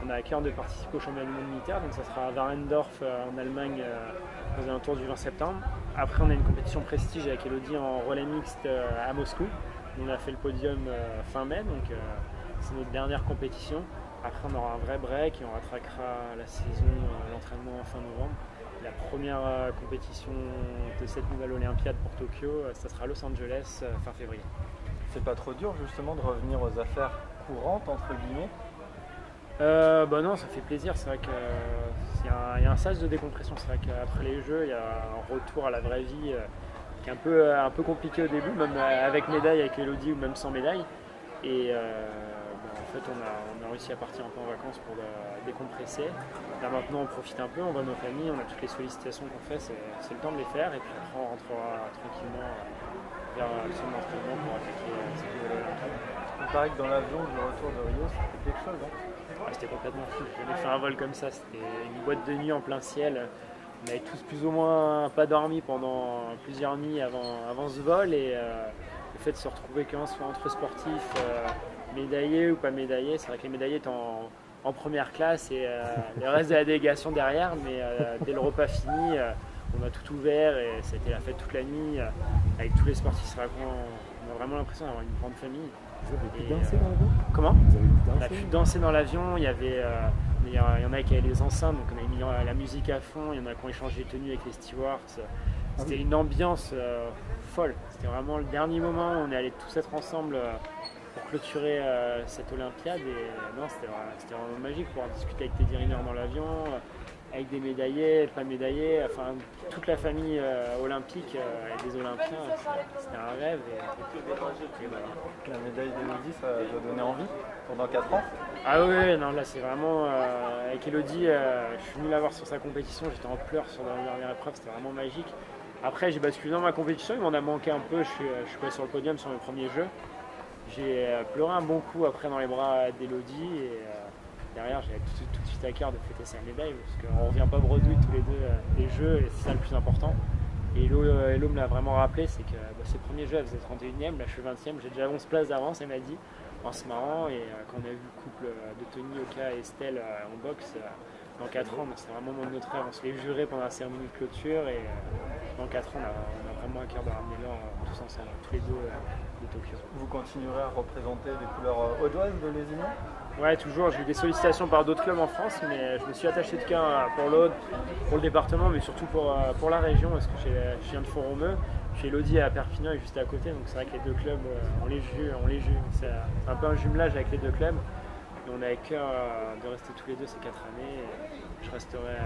on a à cœur de participer au championnat du monde militaire, donc ça sera à Warendorf en Allemagne aux alentours du 20 septembre. Après on a une compétition prestige avec Elodie en relais mixte à Moscou. On a fait le podium fin mai, donc c'est notre dernière compétition. Après on aura un vrai break et on rattraquera la saison, l'entraînement fin novembre. La première compétition de cette nouvelle Olympiade pour Tokyo, ça sera à Los Angeles fin février. C'est pas trop dur justement de revenir aux affaires courantes entre guillemets? Bah non, ça fait plaisir. C'est vrai qu'il y a un sas de décompression. C'est vrai qu'après les Jeux, il y a un retour à la vraie vie qui est un peu compliqué au début, même avec médaille, avec Elodie ou même sans médaille. Et en fait, on a réussi à partir un peu en vacances pour décompresser. Là maintenant, on profite un peu, on voit nos familles, on a toutes les sollicitations qu'on fait, c'est le temps de les faire. Et puis après, on rentrera tranquillement vers le centre d'entraînement pour attaquer cette nouvelle Olympiade. Il paraît que dans l'avion du retour de Rio, c'était quelque chose, hein? C'était complètement fou. J'ai fait un vol comme ça, c'était une boîte de nuit en plein ciel. On avait tous plus ou moins pas dormi pendant plusieurs nuits avant ce vol et le fait de se retrouver quand soit entre sportifs médaillés ou pas médaillés, c'est vrai que les médaillés étaient en première classe et le reste de la délégation derrière, mais dès le repas fini, on a tout ouvert et ça a été la fête toute la nuit avec tous les sportifs. On a vraiment l'impression d'avoir une grande famille. Vous avez pu danser dans l'avion? Comment? Vous avez pu On a danser? pu danser dans l'avion, il y en a qui avaient les enceintes, donc on a mis la musique à fond, il y en a qui ont échangé les tenues avec les stewards. C'était une ambiance folle, c'était vraiment le dernier moment où on est allés tous être ensemble pour clôturer cette Olympiade et non, c'était vraiment magique pouvoir discuter avec Teddy Riner dans l'avion, avec des médaillés, pas médaillés, enfin toute la famille olympique et des Olympiens, c'était un rêve et voilà. La médaille d'Elodie, ça doit donner envie pendant 4 ans. Ah oui, non, là c'est vraiment avec Elodie, je suis venu la voir sur sa compétition, j'étais en pleurs sur la dernière épreuve, c'était vraiment magique. Après j'ai basculé dans ma compétition, il m'en a manqué un peu, je suis passé sur le podium sur mes premiers jeux. J'ai pleuré un bon coup après dans les bras d'Elodie et derrière j'avais tout de suite à cœur de fêter sa médaille parce qu'on ne revient pas bredouille tous les deux des jeux et c'est ça le plus important. Et Elo me l'a vraiment rappelé, c'est que ses premiers jeux elle faisait 31e, là je suis 20e, j'ai déjà 11 places d'avance, elle m'a dit, en se marrant. Et quand on a vu le couple de Tony Oka et Estelle en boxe dans 4 ans, c'est vraiment mon notre rêve, on se l'est juré pendant la cérémonie de clôture et dans 4 ans on a vraiment à cœur de ramener l'or tous ensemble, tous les deux de Tokyo. Vous continuerez à représenter les couleurs audoises de Lézignan? Ouais, toujours. J'ai eu des sollicitations par d'autres clubs en France, mais je me suis attaché de cœur pour l'Aude, pour le département, mais surtout pour la région, parce que je viens de Font-Romeu. Chez Elodie à Perpignan est juste à côté, donc c'est vrai que les deux clubs, on les joue. C'est un peu un jumelage avec les deux clubs. Et on a à cœur de rester tous les deux ces 4 années. Et je resterai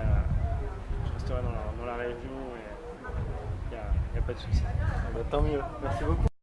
dans la région et il n'y a pas de souci. Tant mieux. Merci beaucoup.